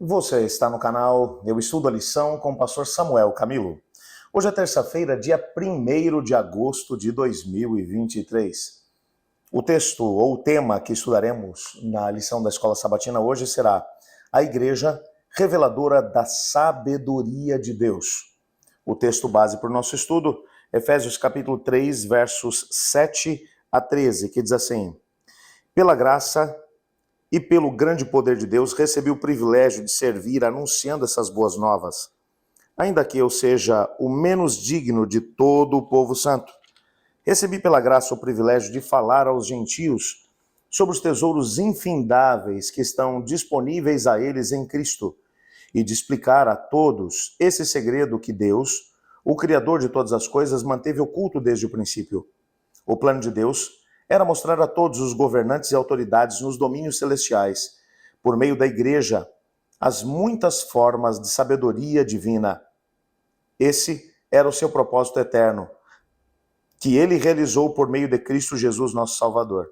Você está no canal Eu Estudo a Lição com o pastor Samuel Camilo. Hoje é terça-feira, dia 1º de agosto de 2023. O texto ou o tema que estudaremos na lição da Escola Sabatina hoje será a Igreja Reveladora da Sabedoria de Deus. O texto base para o nosso estudo, Efésios capítulo 3, versos 7 a 13, que diz assim: Pela graça e pelo grande poder de Deus, recebi o privilégio de servir anunciando essas boas novas, ainda que eu seja o menos digno de todo o povo santo. Recebi pela graça o privilégio de falar aos gentios sobre os tesouros infindáveis que estão disponíveis a eles em Cristo e de explicar a todos esse segredo que Deus, o Criador de todas as coisas, manteve oculto desde o princípio. O plano de Deus era mostrar a todos os governantes e autoridades nos domínios celestiais, por meio da igreja, as muitas formas de sabedoria divina. Esse era o seu propósito eterno, que ele realizou por meio de Cristo Jesus, nosso Salvador.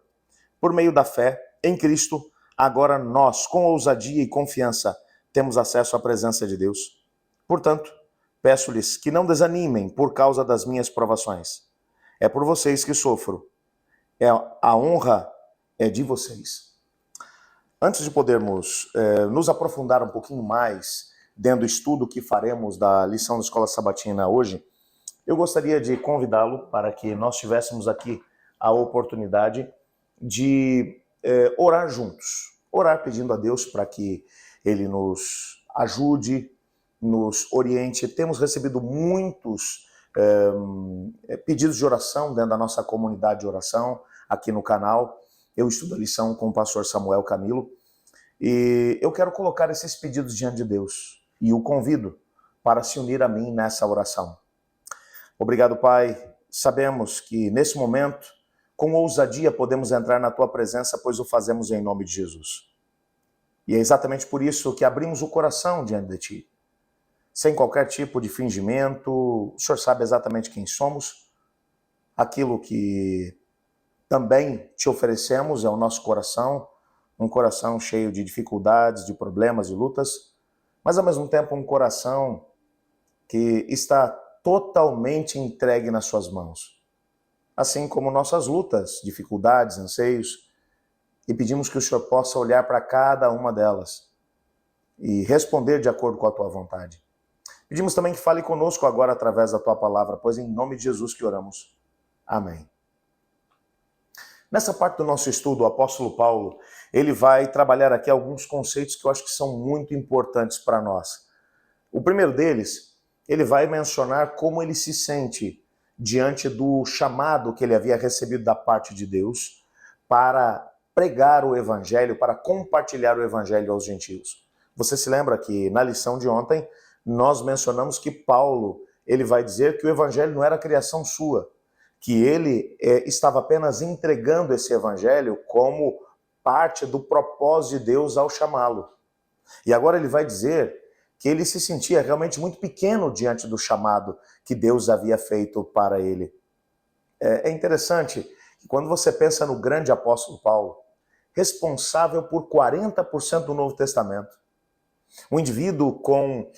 Por meio da fé em Cristo, agora nós, com ousadia e confiança, temos acesso à presença de Deus. Portanto, peço-lhes que não desanimem por causa das minhas provações. É por vocês que sofro. A honra é de vocês. Antes de podermos nos aprofundar um pouquinho mais dentro do estudo que faremos da lição da Escola Sabatina hoje, eu gostaria de convidá-lo para que nós tivéssemos aqui a oportunidade de orar juntos. Orar pedindo a Deus para que Ele nos ajude, nos oriente. Temos recebido muitos pedidos de oração dentro da nossa comunidade de oração, aqui no canal. Eu estudo a lição com o pastor Samuel Camilo e eu quero colocar esses pedidos diante de Deus e o convido para se unir a mim nessa oração. Obrigado, Pai. Sabemos que nesse momento, com ousadia, podemos entrar na Tua presença, pois o fazemos em nome de Jesus. E é exatamente por isso que abrimos o coração diante de Ti. Sem qualquer tipo de fingimento, o Senhor sabe exatamente quem somos. Aquilo que também te oferecemos é o nosso coração, um coração cheio de dificuldades, de problemas e lutas, mas ao mesmo tempo um coração que está totalmente entregue nas suas mãos. Assim como nossas lutas, dificuldades, anseios, e pedimos que o Senhor possa olhar para cada uma delas e responder de acordo com a Tua vontade. Pedimos também que fale conosco agora através da Tua palavra, pois em nome de Jesus que oramos. Amém. Nessa parte do nosso estudo, o apóstolo Paulo, ele vai trabalhar aqui alguns conceitos que eu acho que são muito importantes para nós. O primeiro deles, ele vai mencionar como ele se sente diante do chamado que ele havia recebido da parte de Deus para pregar o evangelho, para compartilhar o evangelho aos gentios. Você se lembra que na lição de ontem nós mencionamos que Paulo, ele vai dizer que o evangelho não era criação sua, que ele estava apenas entregando esse evangelho como parte do propósito de Deus ao chamá-lo. E agora ele vai dizer que ele se sentia realmente muito pequeno diante do chamado que Deus havia feito para ele. É interessante que quando você pensa no grande apóstolo Paulo, responsável por 40% do Novo Testamento, um indivíduo com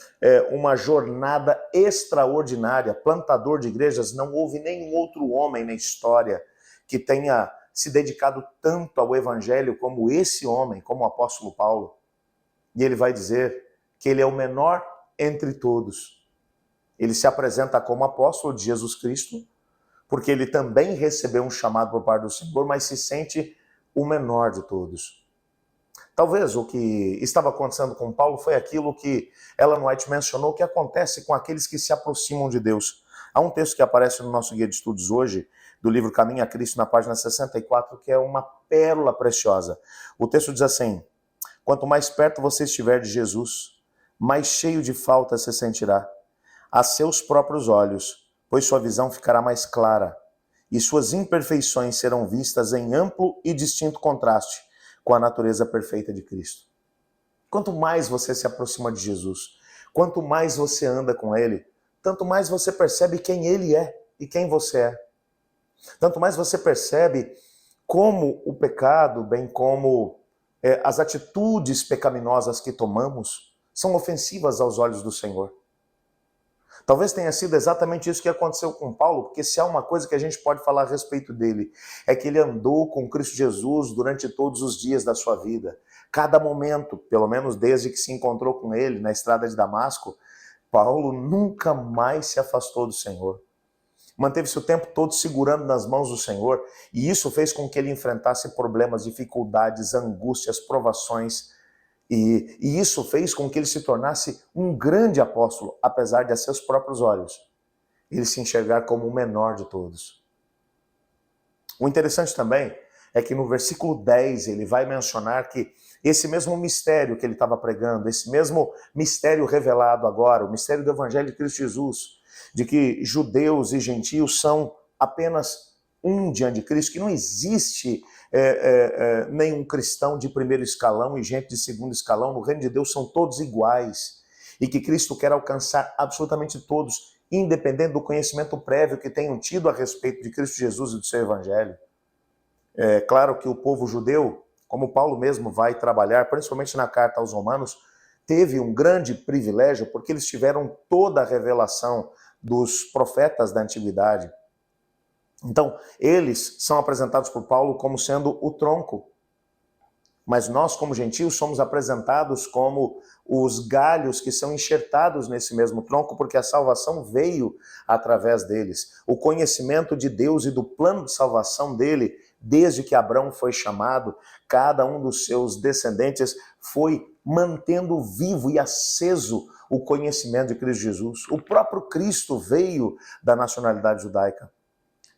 uma jornada extraordinária, plantador de igrejas, não houve nenhum outro homem na história que tenha se dedicado tanto ao evangelho como esse homem, como o apóstolo Paulo. E ele vai dizer que ele é o menor entre todos. Ele se apresenta como apóstolo de Jesus Cristo, porque ele também recebeu um chamado por parte do Senhor, mas se sente o menor de todos. Talvez o que estava acontecendo com Paulo foi aquilo que Ellen White mencionou, que acontece com aqueles que se aproximam de Deus. Há um texto que aparece no nosso guia de estudos hoje, do livro Caminho a Cristo, na página 64, que é uma pérola preciosa. O texto diz assim: quanto mais perto você estiver de Jesus, mais cheio de falta se sentirá a seus próprios olhos, pois sua visão ficará mais clara e suas imperfeições serão vistas em amplo e distinto contraste com a natureza perfeita de Cristo. Quanto mais você se aproxima de Jesus, quanto mais você anda com Ele, tanto mais você percebe quem Ele é e quem você é. Tanto mais você percebe como o pecado, bem como as atitudes pecaminosas que tomamos, são ofensivas aos olhos do Senhor. Talvez tenha sido exatamente isso que aconteceu com Paulo, porque se há uma coisa que a gente pode falar a respeito dele, é que ele andou com Cristo Jesus durante todos os dias da sua vida. Cada momento, pelo menos desde que se encontrou com ele na estrada de Damasco, Paulo nunca mais se afastou do Senhor. Manteve-se o tempo todo segurando nas mãos do Senhor, e isso fez com que ele enfrentasse problemas, dificuldades, angústias, provações, e isso fez com que ele se tornasse um grande apóstolo, apesar de a seus próprios olhos ele se enxergar como o menor de todos. O interessante também é que no versículo 10 ele vai mencionar que esse mesmo mistério que ele estava pregando, esse mesmo mistério revelado agora, o mistério do Evangelho de Cristo Jesus, de que judeus e gentios são apenas um diante de Cristo, que não existe nenhum cristão de primeiro escalão e gente de segundo escalão, no reino de Deus são todos iguais, e que Cristo quer alcançar absolutamente todos, independente do conhecimento prévio que tenham tido a respeito de Cristo Jesus e do seu Evangelho. É claro que o povo judeu, como Paulo mesmo vai trabalhar, principalmente na carta aos Romanos, teve um grande privilégio, porque eles tiveram toda a revelação dos profetas da antiguidade. Então, eles são apresentados por Paulo como sendo o tronco. Mas nós, como gentios, somos apresentados como os galhos que são enxertados nesse mesmo tronco, porque a salvação veio através deles. O conhecimento de Deus e do plano de salvação dele, desde que Abraão foi chamado, cada um dos seus descendentes foi mantendo vivo e aceso o conhecimento de Cristo Jesus. O próprio Cristo veio da nacionalidade judaica.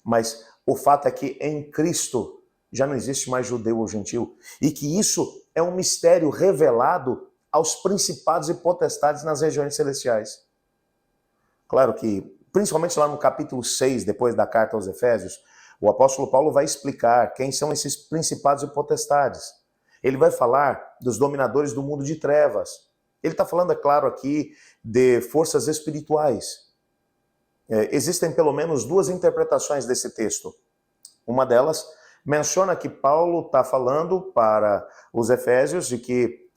Mas o fato é que em Cristo já não existe mais judeu ou gentil, e que isso é um mistério revelado aos principados e potestades nas regiões celestiais. Claro que, principalmente lá no capítulo 6, depois da carta aos Efésios, o apóstolo Paulo vai explicar quem são esses principados e potestades. Ele vai falar dos dominadores do mundo de trevas. Ele está falando, é claro, aqui de forças espirituais. Existem pelo menos duas interpretações desse texto. Uma delas menciona que Paulo está falando para os Efésios de que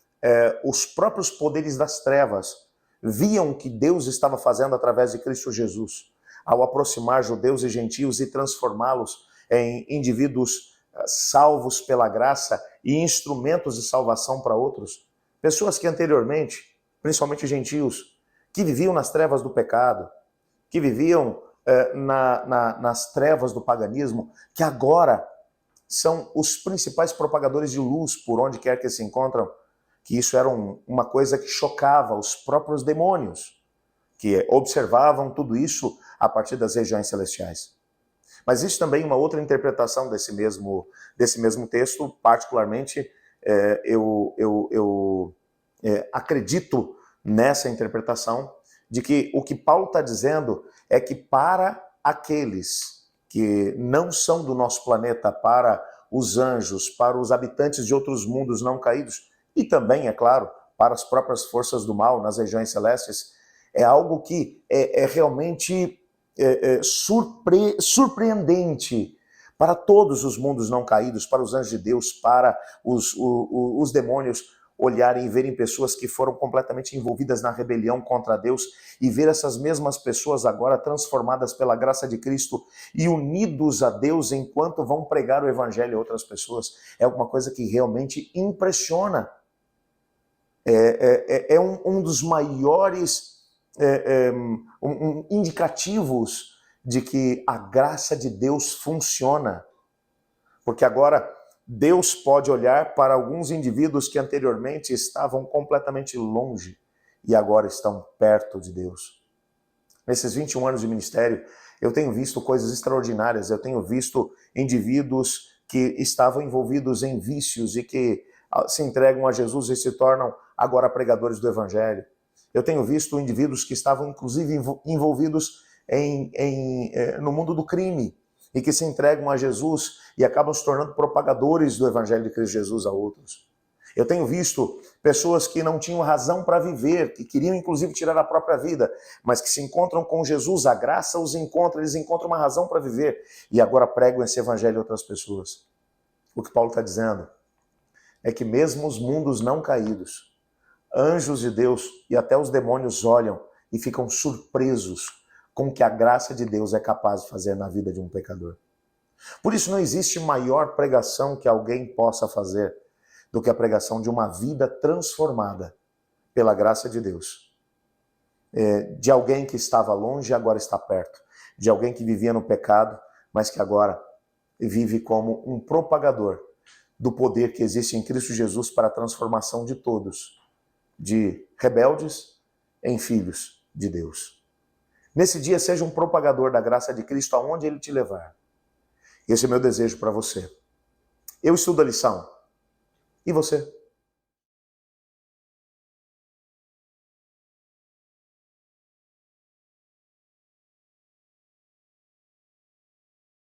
os próprios poderes das trevas viam o que Deus estava fazendo através de Cristo Jesus, ao aproximar judeus e gentios e transformá-los em indivíduos salvos pela graça e instrumentos de salvação para outros. Pessoas que anteriormente, principalmente gentios, que viviam nas trevas do pecado, que viviam nas trevas do paganismo, que agora são os principais propagadores de luz por onde quer que se encontram, que isso era uma coisa que chocava os próprios demônios, que observavam tudo isso a partir das regiões celestiais. Mas existe também uma outra interpretação desse mesmo texto, particularmente eu acredito nessa interpretação, de que o que Paulo está dizendo é que para aqueles que não são do nosso planeta, para os anjos, para os habitantes de outros mundos não caídos, e também, é claro, para as próprias forças do mal nas regiões celestes, é algo que é realmente surpreendente para todos os mundos não caídos, para os anjos de Deus, para os demônios, olharem e verem pessoas que foram completamente envolvidas na rebelião contra Deus e ver essas mesmas pessoas agora transformadas pela graça de Cristo e unidos a Deus enquanto vão pregar o evangelho a outras pessoas. É alguma coisa que realmente impressiona. É um dos maiores indicativos de que a graça de Deus funciona. Porque agora Deus pode olhar para alguns indivíduos que anteriormente estavam completamente longe e agora estão perto de Deus. Nesses 21 anos de ministério, eu tenho visto coisas extraordinárias, eu tenho visto indivíduos que estavam envolvidos em vícios e que se entregam a Jesus e se tornam agora pregadores do Evangelho. Eu tenho visto indivíduos que estavam inclusive envolvidos no mundo do crime, e que se entregam a Jesus e acabam se tornando propagadores do Evangelho de Cristo Jesus a outros. Eu tenho visto pessoas que não tinham razão para viver, que queriam inclusive tirar a própria vida, mas que se encontram com Jesus, a graça os encontra, eles encontram uma razão para viver e agora pregam esse Evangelho a outras pessoas. O que Paulo está dizendo é que mesmo os mundos não caídos, Anjos de Deus e até os demônios olham e ficam surpresos com o que a graça de Deus é capaz de fazer na vida de um pecador. Por isso não existe maior pregação que alguém possa fazer do que a pregação de uma vida transformada pela graça de Deus. De alguém que estava longe e agora está perto. De alguém que vivia no pecado, mas que agora vive como um propagador do poder que existe em Cristo Jesus para a transformação de todos, de rebeldes em filhos de Deus. Nesse dia, seja um propagador da graça de Cristo aonde Ele te levar. Esse é o meu desejo para você. Eu estudo a lição. E você?